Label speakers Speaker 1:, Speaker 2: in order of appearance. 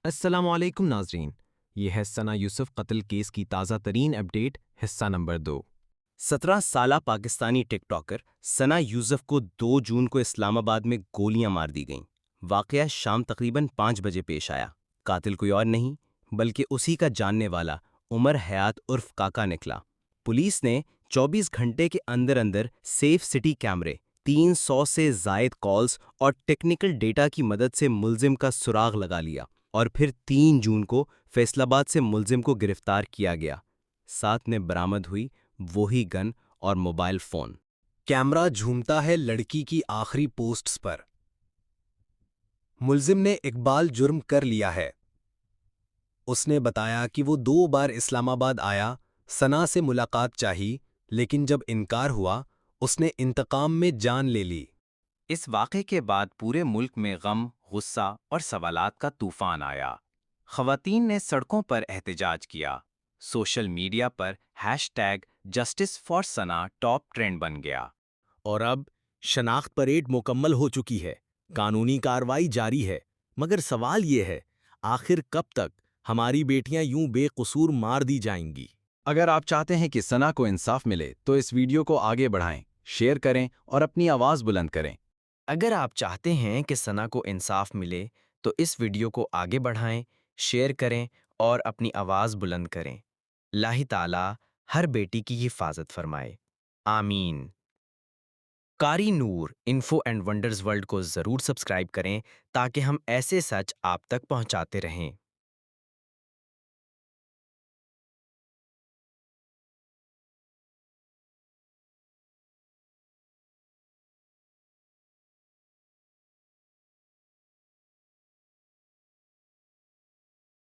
Speaker 1: السلام علیکم ناظرین، یہ ہے ثنا یوسف قتل کیس کی تازہ ترین اپڈیٹ حصہ نمبر 2۔
Speaker 2: 17 سالہ پاکستانی ٹک ٹاکر ثنا یوسف کو 2 جون کو اسلام آباد میں گولیاں مار دی گئیں۔ واقعہ شام تقریباً 5 بجے پیش آیا۔ قاتل کوئی اور نہیں بلکہ اسی کا جاننے والا عمر حیات عرف کاکا نکلا۔ پولیس نے 24 گھنٹے کے اندر اندر سیف سٹی کیمرے، 300 سے زائد کالز اور ٹیکنیکل ڈیٹا کی مدد سے ملزم کا سراغ لگا لیا اور پھر 3 جون کو فیصل آباد سے ملزم کو گرفتار کیا گیا۔ ساتھ میں برآمد ہوئی وہی گن اور موبائل فون۔
Speaker 3: کیمرہ جھومتا ہے لڑکی کی آخری پوسٹس پر۔ ملزم نے اقبال جرم کر لیا ہے۔ اس نے بتایا کہ وہ 2 بار اسلام آباد آیا، ثنا سے ملاقات چاہی، لیکن جب انکار ہوا اس نے انتقام میں جان لے لی۔
Speaker 4: اس واقعے کے بعد پورے ملک میں غم، غصہ اور سوالات کا طوفان آیا۔ خواتین نے سڑکوں پر احتجاج کیا۔ سوشل میڈیا پر #justice for Sana top trend بن گیا۔
Speaker 5: اور اب شناخت پریڈ مکمل ہو چکی ہے، قانونی کارروائی جاری ہے، مگر سوال یہ ہے، آخر کب تک ہماری بیٹیاں یوں بے قصور مار دی جائیں گی؟
Speaker 6: اگر آپ چاہتے ہیں کہ ثنا کو انصاف ملے تو اس ویڈیو کو آگے بڑھائیں، شیئر کریں اور اپنی آواز بلند کریں۔
Speaker 2: اگر آپ چاہتے ہیں کہ ثنا کو انصاف ملے تو اس ویڈیو کو آگے بڑھائیں، شیئر کریں اور اپنی آواز بلند کریں۔ اللہ تعالیٰ ہر بیٹی کی حفاظت فرمائے، آمین۔ قاری نور انفو اینڈ ونڈرز ورلڈ کو ضرور سبسکرائب کریں تاکہ ہم ایسے سچ آپ تک پہنچاتے رہیں۔